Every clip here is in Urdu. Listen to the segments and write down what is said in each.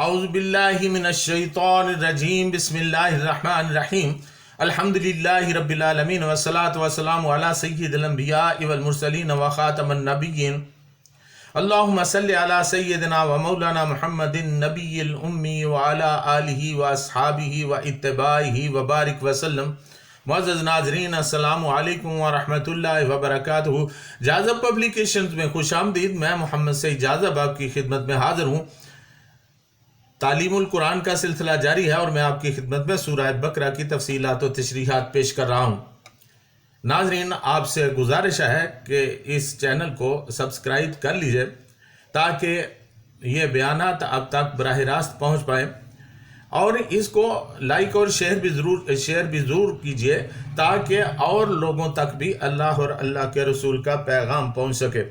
اعوذ باللہ من الشیطان الرجیم بسم اللہ الرحمن الرحیم الحمدللہ رب العالمین والصلاة والسلام علی سید الانبیاء والمرسلین وخاتم النبیین اللہم صلی علی سیدنا و مولانا محمد النبی الامی وعلی آلہ واصحابہ واتباعہ وبارک وسلم۔ معزز ناظرین السلام علیکم ورحمۃ اللہ وبرکاتہ۔ جاذب پبلیکیشنز میں خوش آمدید۔ میں محمد سعید جاذب آپ کی خدمت میں حاضر ہوں۔ تعلیم القرآن کا سلسلہ جاری ہے اور میں آپ کی خدمت میں سورہ بقرہ کی تفصیلات و تشریحات پیش کر رہا ہوں۔ ناظرین، آپ سے گزارش ہے کہ اس چینل کو سبسکرائب کر لیجئے تاکہ یہ بیانات آپ تک براہ راست پہنچ پائیں، اور اس کو لائک اور شیئر بھی ضرور کیجئے تاکہ اور لوگوں تک بھی اللہ اور اللہ کے رسول کا پیغام پہنچ سکے۔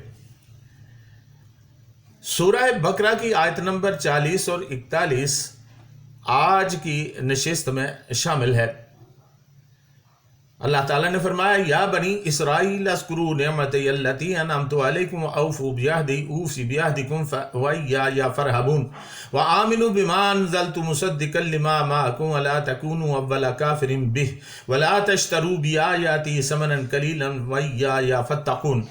سورہ بقرہ کی آیت نمبر 40 اور 41 آج کی نشست میں شامل ہے۔ اللہ تعالیٰ نے فرمایا، یا بنی اسرائیل اذکروا نعمتی التی انعمت علیکم واوفوا بعہدی اوف بعہدکم وایایا فرحبون وآمنوا بما انزلت مصدقا لما معکم ولا تکونوا اول کافر بہ ولا تشتروا بآیاتی ثمنا قلیلا وایایا فاتقون۔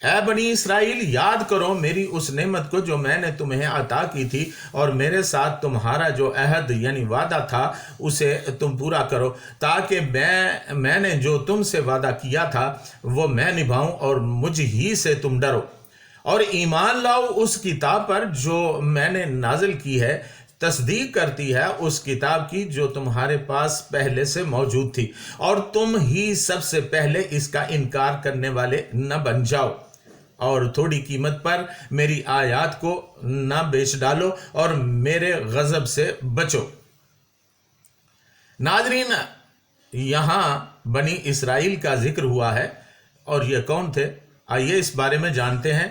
اے بنی اسرائیل، یاد کرو میری اس نعمت کو جو میں نے تمہیں عطا کی تھی، اور میرے ساتھ تمہارا جو عہد یعنی وعدہ تھا اسے تم پورا کرو، تاکہ میں نے جو تم سے وعدہ کیا تھا وہ میں نبھاؤں اور مجھ ہی سے تم ڈرو، اور ایمان لاؤ اس کتاب پر جو میں نے نازل کی ہے، تصدیق کرتی ہے اس کتاب کی جو تمہارے پاس پہلے سے موجود تھی، اور تم ہی سب سے پہلے اس کا انکار کرنے والے نہ بن جاؤ، اور تھوڑی قیمت پر میری آیات کو نہ بیچ ڈالو اور میرے غضب سے بچو۔ ناظرین، یہاں بنی اسرائیل کا ذکر ہوا ہے، اور یہ کون تھے؟ آئیے اس بارے میں جانتے ہیں۔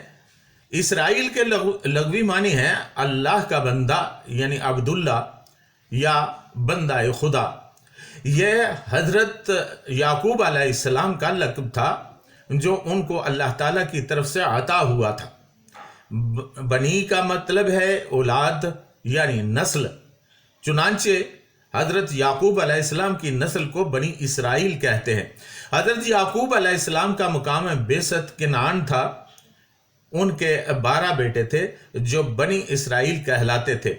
اسرائیل کے لغوی معنی ہے اللہ کا بندہ، یعنی عبداللہ یا بندہ خدا۔ یہ حضرت یعقوب علیہ السلام کا لقب تھا جو ان کو اللہ تعالیٰ کی طرف سے عطا ہوا تھا۔ بنی کا مطلب ہے اولاد یعنی نسل، چنانچہ حضرت یعقوب علیہ السلام کی نسل کو بنی اسرائیل کہتے ہیں۔ حضرت یعقوب علیہ السلام کا مقام بعثت کنعان تھا۔ ان کے 12 بیٹے تھے جو بنی اسرائیل کہلاتے تھے۔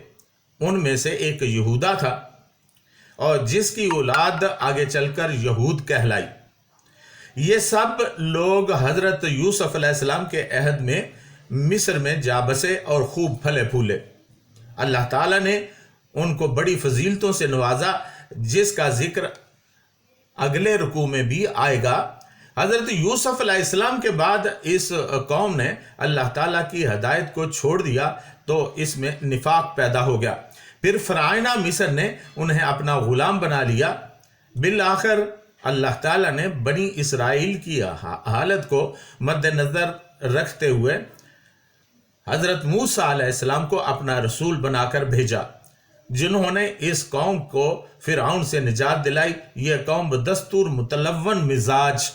ان میں سے ایک یہودا تھا، اور جس کی اولاد آگے چل کر یہود کہلائی۔ یہ سب لوگ حضرت یوسف علیہ السلام کے عہد میں مصر میں جا بسے اور خوب پھلے پھولے۔ اللہ تعالیٰ نے ان کو بڑی فضیلتوں سے نوازا، جس کا ذکر اگلے رکوع میں بھی آئے گا۔ حضرت یوسف علیہ السلام کے بعد اس قوم نے اللہ تعالیٰ کی ہدایت کو چھوڑ دیا تو اس میں نفاق پیدا ہو گیا۔ پھر فرعونہ مصر نے انہیں اپنا غلام بنا لیا۔ بالآخر اللہ تعالیٰ نے بنی اسرائیل کی حالت کو مد نظر رکھتے ہوئے حضرت موسیٰ علیہ السلام کو اپنا رسول بنا کر بھیجا، جنہوں نے اس قوم کو فرعون سے نجات دلائی۔ یہ قوم بدستور متلون مزاج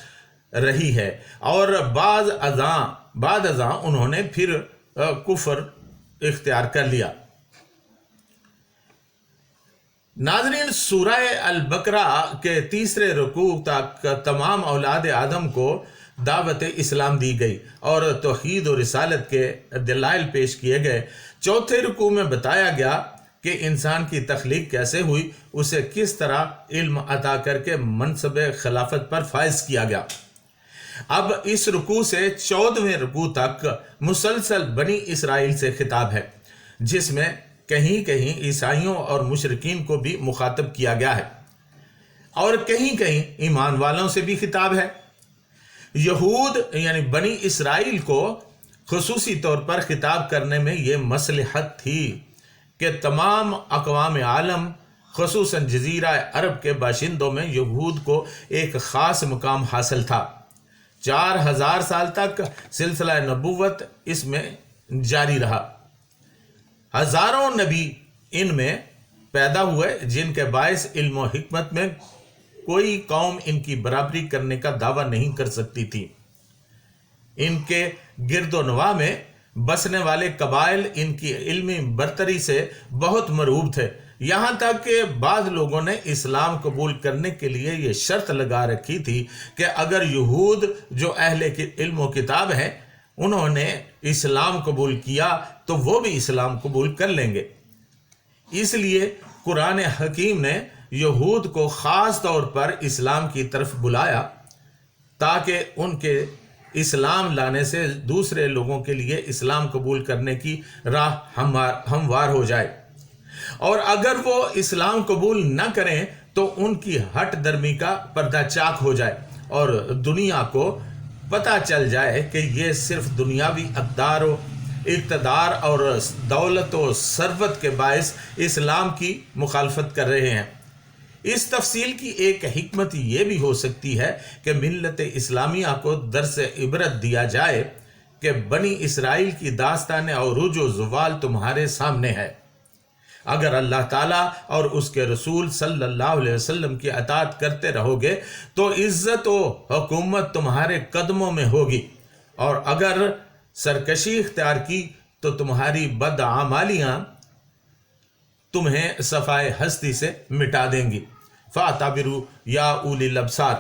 رہی ہے، اور بعد ازاں انہوں نے پھر کفر اختیار کر لیا۔ ناظرین، سورہ البقرہ کے تیسرے رکوع تک تمام اولاد آدم کو دعوت اسلام دی گئی اور توحید و رسالت کے دلائل پیش کیے گئے۔ چوتھے رکوع میں بتایا گیا کہ انسان کی تخلیق کیسے ہوئی، اسے کس طرح علم عطا کر کے منصب خلافت پر فائز کیا گیا۔ اب اس رکوع سے 14ویں رکوع تک مسلسل بنی اسرائیل سے خطاب ہے، جس میں کہیں کہیں عیسائیوں اور مشرکین کو بھی مخاطب کیا گیا ہے، اور کہیں کہیں ایمان والوں سے بھی خطاب ہے۔ یہود یعنی بنی اسرائیل کو خصوصی طور پر خطاب کرنے میں یہ مصلحت تھی کہ تمام اقوام عالم خصوصاً جزیرہ عرب کے باشندوں میں یہود کو ایک خاص مقام حاصل تھا۔ 4000 سال تک سلسلہ نبوت اس میں جاری رہا۔ ہزاروں نبی ان میں پیدا ہوئے، جن کے باعث علم و حکمت میں کوئی قوم ان کی برابری کرنے کا دعویٰ نہیں کر سکتی تھی۔ ان کے گرد و نواح میں بسنے والے قبائل ان کی علمی برتری سے بہت مرعوب تھے، یہاں تک کہ بعض لوگوں نے اسلام قبول کرنے کے لیے یہ شرط لگا رکھی تھی کہ اگر یہود جو اہل علم و کتاب ہیں انہوں نے اسلام قبول کیا تو وہ بھی اسلام قبول کر لیں گے۔ اس لیے قرآن حکیم نے یہود کو خاص طور پر اسلام کی طرف بلایا تاکہ ان کے اسلام لانے سے دوسرے لوگوں کے لیے اسلام قبول کرنے کی راہ ہموار ہو جائے، اور اگر وہ اسلام قبول نہ کریں تو ان کی ہٹ درمی کا پردہ چاک ہو جائے اور دنیا کو پتہ چل جائے کہ یہ صرف دنیاوی اقتدار اور دولت و ثروت کے باعث اسلام کی مخالفت کر رہے ہیں۔ اس تفصیل کی ایک حکمت یہ بھی ہو سکتی ہے کہ ملت اسلامیہ کو درس عبرت دیا جائے کہ بنی اسرائیل کی داستان عروج و زوال تمہارے سامنے ہے۔ اگر اللہ تعالیٰ اور اس کے رسول صلی اللہ علیہ وسلم کی اطاعت کرتے رہو گے تو عزت و حکومت تمہارے قدموں میں ہوگی، اور اگر سرکشی اختیار کی تو تمہاری بدعمالیاں تمہیں صفائے ہستی سے مٹا دیں گی۔ فَاعْتَبِرُوا يَا أُولِي الْأَبْصَارِ۔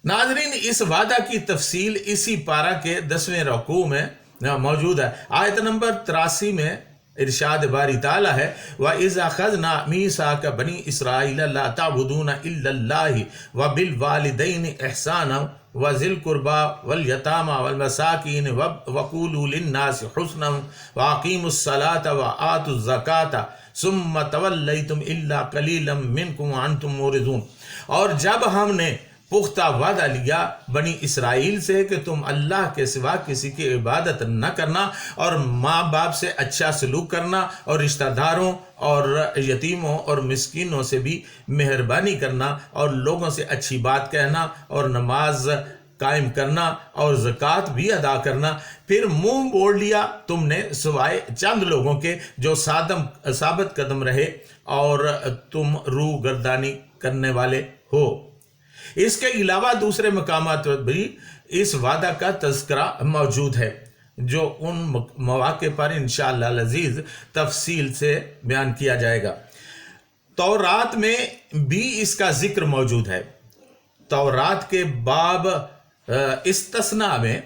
ناظرین، اس وعدہ کی تفصیل اسی پارہ کے 10ویں رکوع میں موجود ہے۔ آیت نمبر 83 میں ارشاد باری تعالیٰ ہے وَإِذْ أَخَذْنَا مِيثَاقَ بَنِي إِسْرَائِيلَ لَا تَعْبُدُونَ إِلَّا اللَّهَ وَبِالْوَالِدَيْنِ إِحْسَانًا وَذِي الْقُرْبَى وَالْيَتَامَى وَالْمَسَاكِينِ وَقُولُوا لِلنَّاسِ حُسْنًا وَأَقِيمُوا الصَّلَاةَ وَآتُوا الزَّكَاةَ ثُمَّ تَوَلَّيْتُمْ إِلَّا قَلِيلًا مِّنكُمْ وَأَنْتُمْ مُعْرِضُونَ۔ اور جب ہم نے پختہ وعدہ لیا بنی اسرائیل سے کہ تم اللہ کے سوا کسی کی عبادت نہ کرنا اور ماں باپ سے اچھا سلوک کرنا اور رشتہ داروں اور یتیموں اور مسکینوں سے بھی مہربانی کرنا اور لوگوں سے اچھی بات کہنا اور نماز قائم کرنا اور زکوٰۃ بھی ادا کرنا، پھر منہ موڑ لیا تم نے سوائے چند لوگوں کے جو ثابت قدم رہے اور تم روح گردانی کرنے والے ہو۔ اس کے علاوہ دوسرے مقامات پر بھی اس وعدہ کا تذکرہ موجود ہے جو ان مواقع پر انشاءاللہ العزیز تفصیل سے بیان کیا جائے گا۔ تورات میں بھی اس کا ذکر موجود ہے۔ تورات کے باب استثناء میں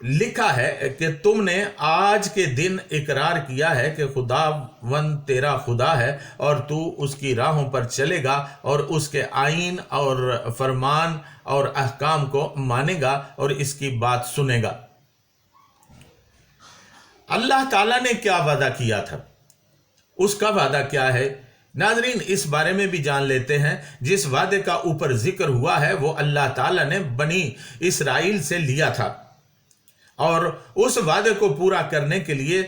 لکھا ہے کہ تم نے آج کے دن اقرار کیا ہے کہ خداوند تیرا خدا ہے اور تو اس کی راہوں پر چلے گا اور اس کے آئین اور فرمان اور احکام کو مانے گا اور اس کی بات سنے گا۔ اللہ تعالیٰ نے کیا وعدہ کیا تھا؟ اس کا وعدہ کیا ہے؟ ناظرین، اس بارے میں بھی جان لیتے ہیں۔ جس وعدے کا اوپر ذکر ہوا ہے وہ اللہ تعالیٰ نے بنی اسرائیل سے لیا تھا، اور اس وعدے کو پورا کرنے کے لیے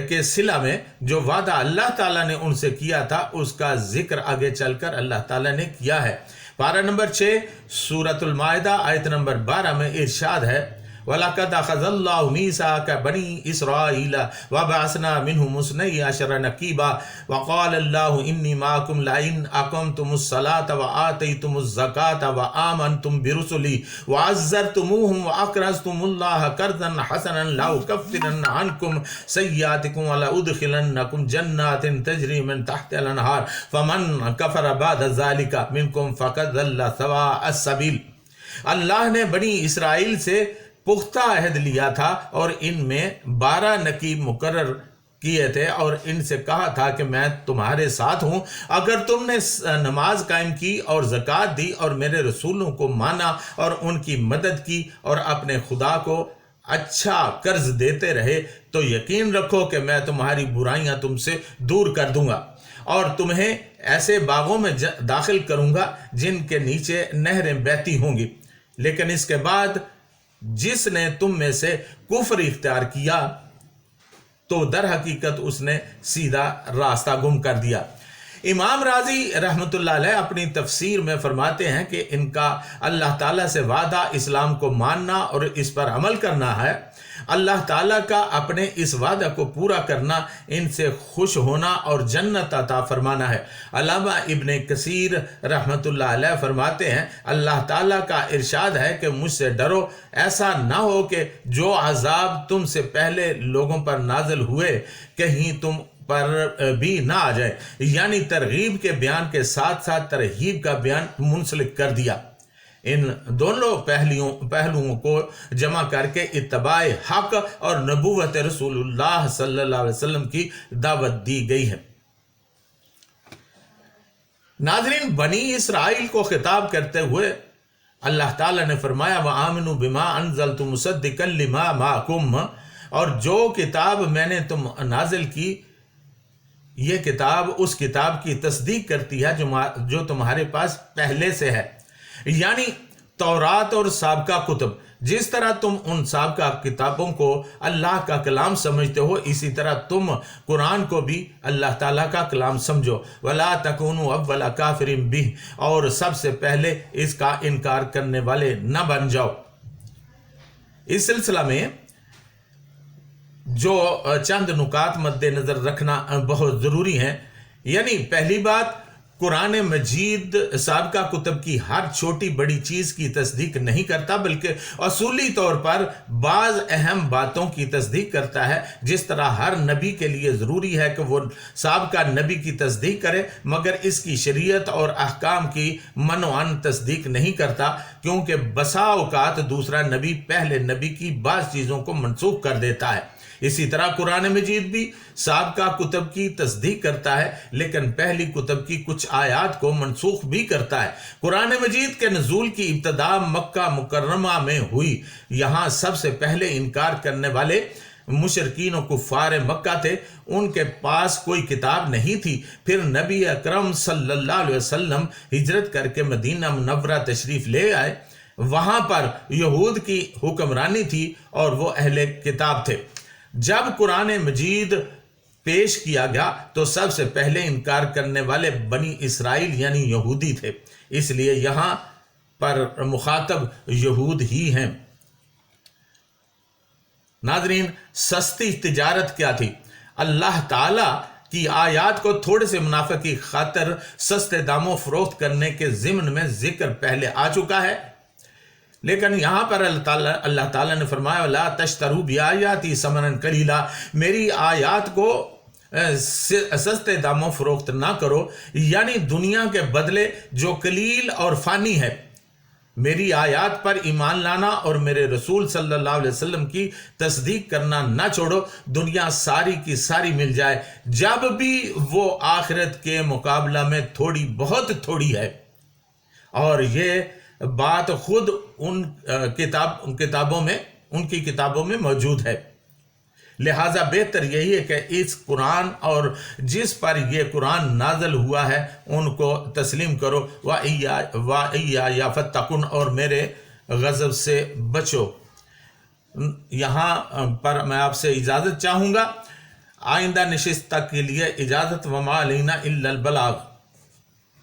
کے صلہ میں جو وعدہ اللہ تعالیٰ نے ان سے کیا تھا اس کا ذکر آگے چل کر اللہ تعالیٰ نے کیا ہے۔ پارہ نمبر 6 سورۃ المائدہ آیت نمبر 12 میں ارشاد ہے وَلَقَدْ أَخَذَ اللَّهُ مِيثَاقَ بَنِي إِسْرَائِيلَ وَبَعَثْنَا مِنْهُمُ اثْنَيْ عَشَرَ نَقِيبًا وَقَالَ اللَّهُ إِنِّي مَعَكُمْ لَئِنْ أَقَمْتُمُ الصَّلَاةَ وَآتَيْتُمُ الزَّكَاةَ وَآمَنْتُمْ بِرُسُلِي وَعَزَّرْتُمُوهُمْ وَأَقْرَضْتُمُ اللَّهَ قَرْضًا حَسَنًا لَأُكَفِّرَنَّ عَنْكُمْ سَيِّئَاتِكُمْ وَلَأُدْخِلَنَّكُمْ جَنَّاتٍ تَجْرِي مِنْ تَحْتِهَا الْأَنْهَارُ فَمَنْ كَفَرَ بَعْدَ ذَلِكَ مِنْكُمْ فَقَدْ ضَلَّ سَوَاءَ السَّبِيلِ۔ اللہ نے بنی اسرائیل سے پختہ عہد لیا تھا اور ان میں 12 نقیب مقرر کیے تھے اور ان سے کہا تھا کہ میں تمہارے ساتھ ہوں اگر تم نے نماز قائم کی اور زکوٰۃ دی اور میرے رسولوں کو مانا اور ان کی مدد کی اور اپنے خدا کو اچھا قرض دیتے رہے تو یقین رکھو کہ میں تمہاری برائیاں تم سے دور کر دوں گا اور تمہیں ایسے باغوں میں داخل کروں گا جن کے نیچے نہریں بہتی ہوں گی۔ لیکن اس کے بعد جس نے تم میں سے کفر اختیار کیا تو در حقیقت اس نے سیدھا راستہ گم کر دیا۔ امام راضی رحمۃ اللہ علیہ اپنی تفسیر میں فرماتے ہیں کہ ان کا اللہ تعالیٰ سے وعدہ اسلام کو ماننا اور اس پر عمل کرنا ہے۔ اللہ تعالیٰ کا اپنے اس وعدہ کو پورا کرنا، ان سے خوش ہونا اور جنت عطا فرمانا ہے۔ علامہ ابن کثیر رحمۃ اللہ علیہ فرماتے ہیں اللہ تعالیٰ کا ارشاد ہے کہ مجھ سے ڈرو، ایسا نہ ہو کہ جو عذاب تم سے پہلے لوگوں پر نازل ہوئے کہیں تم پر بھی نہ آ جائے، یعنی ترغیب کے بیان کے ساتھ ساتھ ترہیب کا بیان منسلک کر دیا۔ ان دونوں پہلوؤں کو جمع کر کے اتباع حق اور نبوت رسول اللہ صلی اللہ علیہ وسلم کی دعوت دی گئی ہے۔ ناظرین، بنی اسرائیل کو خطاب کرتے ہوئے اللہ تعالیٰ نے فرمایا وَآمِنُوا بِمَا أَنزَلْتُ مُصَدِّقًا لِمَا مَعَكُمْ، اور جو کتاب میں نے نازل کی، یہ کتاب اس کتاب کی تصدیق کرتی ہے جو تمہارے پاس پہلے سے ہے، یعنی تورات اور سابقہ کتب۔ جس طرح تم ان سابقہ کتابوں کو اللہ کا کلام سمجھتے ہو، اسی طرح تم قرآن کو بھی اللہ تعالیٰ کا کلام سمجھو۔ وَلَا تَكُونُوا أَوَّلَ كَافِرٍ بِهِ، اور سب سے پہلے اس کا انکار کرنے والے نہ بن جاؤ۔ اس سلسلہ میں جو چند نکات مد نظر رکھنا بہت ضروری ہیں، یعنی پہلی بات، قرآن مجید سابقہ کتب کی ہر چھوٹی بڑی چیز کی تصدیق نہیں کرتا، بلکہ اصولی طور پر بعض اہم باتوں کی تصدیق کرتا ہے۔ جس طرح ہر نبی کے لیے ضروری ہے کہ وہ سابقہ نبی کی تصدیق کرے، مگر اس کی شریعت اور احکام کی منوعاً تصدیق نہیں کرتا، کیونکہ بسا اوقات دوسرا نبی پہلے نبی کی بعض چیزوں کو منسوخ کر دیتا ہے۔ اسی طرح قرآن مجید بھی سابقہ کتب کی تصدیق کرتا ہے، لیکن پہلی کتب کی کچھ آیات کو منسوخ بھی کرتا ہے۔ قرآن مجید کے نزول کی ابتدا مکہ مکرمہ میں ہوئی۔ یہاں سب سے پہلے انکار کرنے والے مشرکین و کفار مکہ تھے، ان کے پاس کوئی کتاب نہیں تھی۔ پھر نبی اکرم صلی اللہ علیہ وسلم ہجرت کر کے مدینہ منورہ تشریف لے آئے۔ وہاں پر یہود کی حکمرانی تھی اور وہ اہل کتاب تھے۔ جب قرآن مجید پیش کیا گیا تو سب سے پہلے انکار کرنے والے بنی اسرائیل یعنی یہودی تھے، اس لیے یہاں پر مخاطب یہود ہی ہیں۔ ناظرین، سستی تجارت کیا تھی؟ اللہ تعالیٰ کی آیات کو تھوڑے سے منافع کی خاطر سستے داموں فروخت کرنے کے ضمن میں ذکر پہلے آ چکا ہے، لیکن یہاں پر اللہ تعالیٰ نے فرمایا لا تشتروا بآیاتی ثمنا قلیلا، میری آیات کو سستے داموں فروخت نہ کرو، یعنی دنیا کے بدلے جو قلیل اور فانی ہے۔ میری آیات پر ایمان لانا اور میرے رسول صلی اللہ علیہ وسلم کی تصدیق کرنا نہ چھوڑو، دنیا ساری کی ساری مل جائے جب بھی وہ آخرت کے مقابلہ میں تھوڑی بہت تھوڑی ہے، اور یہ بات خود ان کی کتابوں میں موجود ہے۔ لہٰذا بہتر یہی ہے کہ اس قرآن اور جس پر یہ قرآن نازل ہوا ہے ان کو تسلیم کرو۔ وَإِيَّايَ فَاتَّقُونِ، اور میرے غضب سے بچو۔ یہاں پر میں آپ سے اجازت چاہوں گا، آئندہ نشست تک کے لیے اجازت، وَمَا عَلَيْنَا إِلَّا الْبَلَاغُ۔